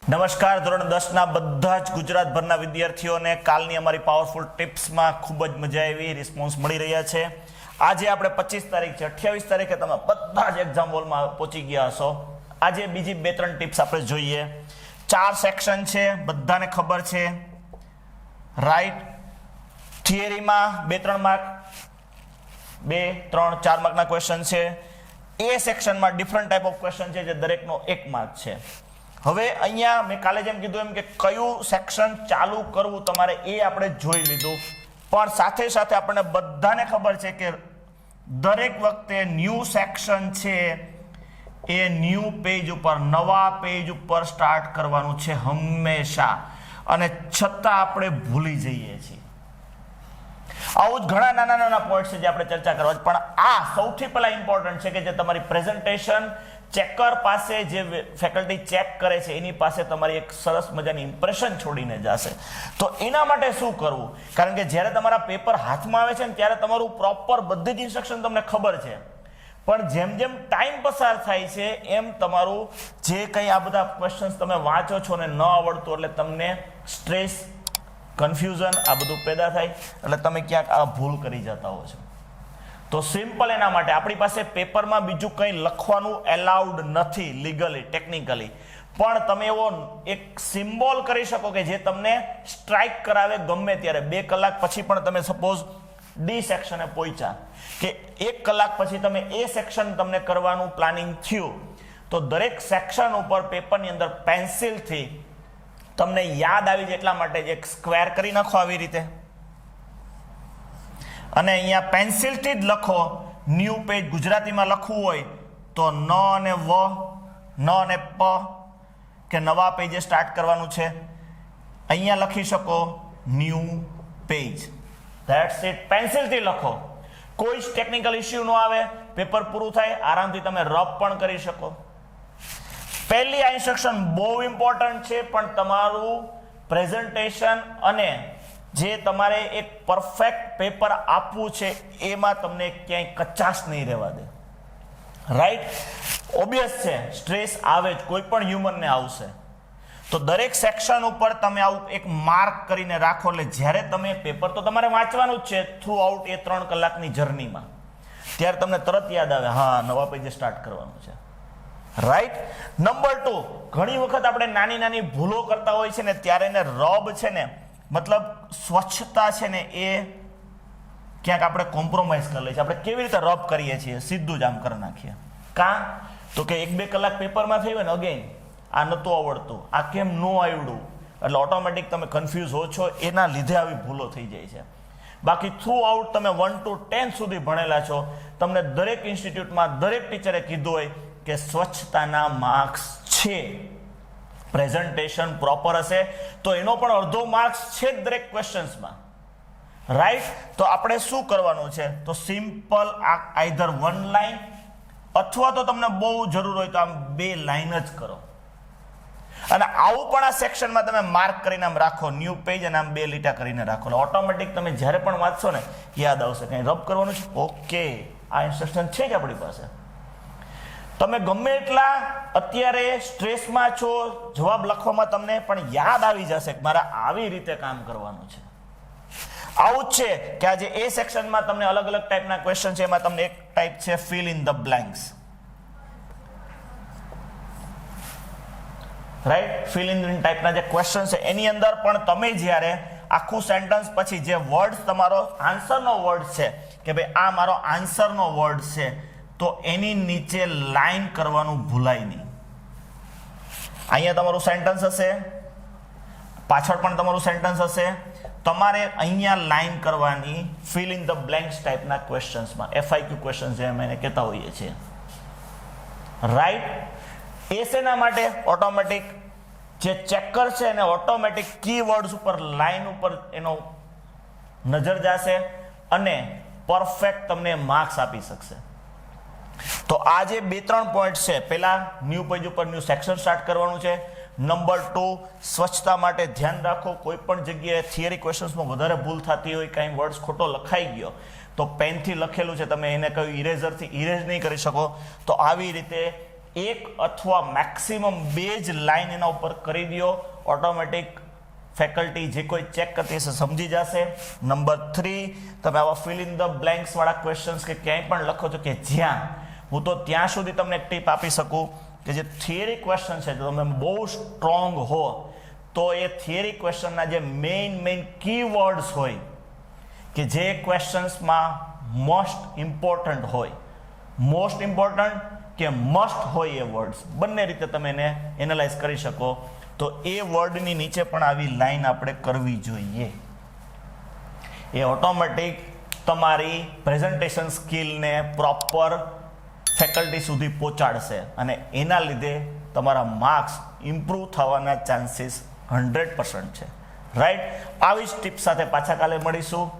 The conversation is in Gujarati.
નમસ્કાર ધોરણ 10 ના બધા જ ગુજરાતભરના વિદ્યાર્થીઓને કાલની અમારી પાવરફુલ ટિપ્સમાં ખૂબ જ મજા આવી, રિસ્પોન્સ મળી રહ્યા છે. આજે આપણે 25 તારીખ છે, 28 તારીખે તમે બધા જ એક્ઝામ હોલમાં પહોંચી ગયા હશો. આજે બીજી 2-3 ટિપ્સ આપણે જોઈએ. 4 સેક્શન છે, બધાને ખબર છે, રાઈટ. થિયરીમાં 2-3 માર્ક, 2-3-4 માર્કના ક્વેશ્ચન છે. એ સેક્શનમાં ડિફરન્ટ ટાઈપ ઓફ ક્વેશ્ચન છે જે દરેકનો 1 માર્ક છે. હવે અહીંયા મેં કાલે જેમ કીધું એમ કે કયું સેક્શન ચાલુ કરવું તમારે એ આપણે જોઈ લીધું, પણ સાથે સાથે આપણને બધાને ખબર છે કે દરેક વખતે ન્યૂ સેક્શન છે એ ન્યૂ પેજ ઉપર, નવા પેજ ઉપર સ્ટાર્ટ કરવાનું છે હંમેશા, અને છતાં આપણે ભૂલી જઈએ છીએ. આવું જ ઘણા નાના નાના પોઈન્ટ છે જે આપણે ચર્ચા કરવા, પણ આ સૌથી પહેલા ઇમ્પોર્ટન્ટ છે કે જે તમારી પ્રેઝન્ટેશન ચેકર પાસે, જે ફેકલ્ટી ચેક કરે છે એની પાસે તમારી એક સરસ મજાની ઇમ્પ્રેશન છોડીને જશે. તો એના માટે શું કરવું? કારણ કે જ્યારે તમારા પેપર હાથમાં આવે છે ને ત્યારે તમારું પ્રોપર બધી જ ઇન્સ્ટ્રક્શન તમને ખબર છે, પણ જેમ જેમ ટાઈમ પસાર થાય છે એમ તમારું જે કંઈ આ બધા ક્વેશ્ચન્સ તમે વાંચો છો ને ન આવડતું, એટલે તમને સ્ટ્રેસ, કન્ફ્યુઝન આ બધું પેદા થાય, એટલે તમે ક્યાંક આ ભૂલ કરી જતા હો છો. તો સિમ્પલ એના માટે આપણી પાસે પેપરમાં બીજું કંઈ લખવાનું એલાઉડ નથી લીગલી, ટેકનિકલી, પણ તમે એવો એક સિમ્બોલ કરી શકો કે જે તમને સ્ટ્રાઇક કરાવે ગમે ત્યારે. 2 કલાક પછી પણ તમે સપોઝ ડી સેક્શને પહોંચ્યા કે 1 કલાક પછી તમે એ સેક્શન તમને કરવાનું પ્લાનિંગ થયું, તો દરેક સેક્શન ઉપર પેપરની અંદર પેન્સિલથી તમને યાદ આવી જાય એટલા માટે જ એક સ્ક્વેર કરી નાખો આવી રીતે, અને અહીંયા પેન્સિલથી જ લખો. ન્યૂ પેજ ગુજરાતીમાં લખવું હોય તો ન અને વ, ન અને પ, કે નવા પેજે સ્ટાર્ટ કરવાનું છે. અહીંયા લખી શકો ન્યૂ પેજ, ધેટ્સ ઇટ. પેન્સિલથી લખો, કોઈ જ ટેકનિકલ ઇશ્યુ ન આવે. પેપર પૂરું થાય આરામથી તમે રબ પણ કરી શકો. પહેલી આ ઇન્સ્ટ્રક્શન બહુ ઇમ્પોર્ટન્ટ છે, પણ તમારું પ્રેઝન્ટેશન અને જે તમારે એક પરફેક્ટ પેપર આપવું છે એમાં તમને ક્યાંય કચાશ નહીં રહેવા દે, રાઈટ. ઓબ્વિયસ છે, સ્ટ્રેસ આવે જ, કોઈ પણ હ્યુમનને આવશે. તો દરેક સેક્શન ઉપર તમે આવું એક માર્ક કરીને રાખો, એટલે જ્યારે તમે પેપર તો તમારે વાંચવાનું જ છે થ્રુ આઉટ એ 3 કલાકની જર્નીમાં, ત્યારે તમને તરત યાદ આવે, હા નવા પેજે સ્ટાર્ટ કરવાનું છે, રાઈટ. નંબર 2, ઘણી વખત આપણે નાની નાની ભૂલો કરતા હોય છે ને ત્યારે એને રબ છે ને, મતલબ સ્વચ્છતા છે ને, એ ક્યાંક આપણે કોમ્પ્રોમાઇઝ કરી લઈએ છીએ. આપણે કેવી રીતે રબ કરીએ છીએ? સીધું જ આમ કરી નાખીએ. કાં તો કે 1-2 કલાક પેપરમાં થઈ હોય ને, અગેન આ નહોતું આવડતું, આ કેમ ન આવડ્યું, એટલે ઓટોમેટિક તમે કન્ફ્યુઝ હો છો, એના લીધે આવી ભૂલો થઈ જાય છે. બાકી થ્રુ આઉટ તમે 1 to 10 સુધી ભણેલા છો, તમને દરેક ઇન્સ્ટિટ્યૂટમાં દરેક ટીચરે કીધું હોય કે સ્વચ્છતાના માર્ક્સ છે. પ્રેઝન્ટેશન પ્રોપર હશે તો એનો પણ અડધો માર્ક્સ છે જ દરેક ક્વેશ્ચન્સમાં, રાઈટ. તો આપણે શું કરવાનું છે? તો સિમ્પલ આઈધર 1 લાઈન, અથવા તો તમને બહુ જરૂર હોય તો આમ 2 લાઈન જ કરો. અને આવું પણ આ સેક્શનમાં તમે માર્ક કરીને આમ રાખો, ન્યૂ પેજ, અને આમ 2 લીટા કરીને રાખો, એટલે ઓટોમેટિક તમે જ્યારે પણ વાંચશો ને યાદ આવશે. કંઈ રબ કરવાનું છે, ઓકે આ ઇન્સ્ટ્રક્શન છે જ આપણી પાસે. તમે ગમે એટલા અત્યારે સ્ટ્રેસમાં છો, જવાબ લખવામાં તમને પણ યાદ આવી જશે કે મારે આવી રીતે કામ કરવાનું છે. આવું જ છે કે આજે એ સેક્શનમાં તમને અલગ અલગ ટાઈપના ક્વેશ્ચન છે. એમાં તમને એક ટાઈપ છે fill in the blanks, right. Fill in ટાઈપના જે ક્વેશ્ચન છે એની અંદર પણ તમે જ્યારે આખું સેન્ટન્સ પછી જે વર્ડ તમારો આન્સરનો વર્ડ છે કે ભાઈ આ મારો આન્સરનો વર્ડ છે, તો એની નીચે લાઈન કરવાનું ભૂલાય નહીં. અહીંયા તમારું સેન્ટન્સ હશે, પાછળ પણ તમારું સેન્ટન્સ હશે, તમારે અહીંયા લાઈન કરવાની ફિલ ઇન ધ બ્લેન્ક્સ ટાઈપના ક્વેશ્ચન્સમાં, FIQ ક્વેશ્ચન જે અમે એને કહેતા હોઈએ છીએ, રાઈટ. એ શેના માટે? ઓટોમેટિક જે ચેકર છે એને ઓટોમેટિક કીવર્ડ્સ ઉપર, લાઈન ઉપર એનો નજર જશે અને પરફેક્ટ તમને માર્ક્સ આપી શકશે. તો આ જે 2-3 પોઈન્ટ છે, પહેલા ન્યૂ પેજ ઉપર ન્યૂ સેક્શન સ્ટાર્ટ કરવાનું છે. નંબર 2, સ્વચ્છતા માટે ધ્યાન રાખો. કોઈ પણ જગ્યાએ થિયરી ક્વેશ્ચન્સમાં વધારે ભૂલ થતી હોય, કાંઈ વર્ડ્સ ખોટો લખાઈ ગયો તો પેનથી લખેલું છે, તમે એને કયું ઇરેઝરથી ઇરેઝ નહીં કરી શકો, તો આવી રીતે એક અથવા મેક્સિમમ 2 જ લાઈન એના ઉપર કરી દો, ઓટોમેટિક ફેકલ્ટી જે કોઈ ચેક કરતી હશે સમજી જશે. નંબર 3, તમે આવા ફિલ ઇન ધ બ્લેન્ક્સ વાળા ક્વેશ્ચન્સ કે ક્યાંય પણ લખો છો કે જ્યાં હું તો ત્યાં સુધી તમને એક ટીપ આપી શકું કે જે થિયરી ક્વેશ્ચન છે જો તમે બહુ સ્ટ્રોંગ હો તો એ થિયરી ક્વેશ્ચનના જે મેઇન કીવર્ડ્સ હોય કે જે ક્વેશ્ચન્સમાં મોસ્ટ ઇમ્પોર્ટન્ટ હોય, મોસ્ટ ઇમ્પોર્ટન્ટ કે મસ્ટ હોય એ વર્ડ્સ બંને રીતે તમે એને એનાલાઇઝ કરી શકો. તો એ વર્ડની નીચે પણ આવી લાઈન આપણે કરવી જોઈએ. એ ઓટોમેટિક તમારી પ્રેઝન્ટેશન સ્કિલને પ્રોપર ફેકલ્ટી સુધી પહોંચાડશે અને એના લીધે તમારા માર્ક્સ ઇમ્પ્રૂવ થવાના ચાન્સીસ 100% છે. રાઈટ, આવી જ ટિપ્સ સાથે પાછા કાલે મળીશું.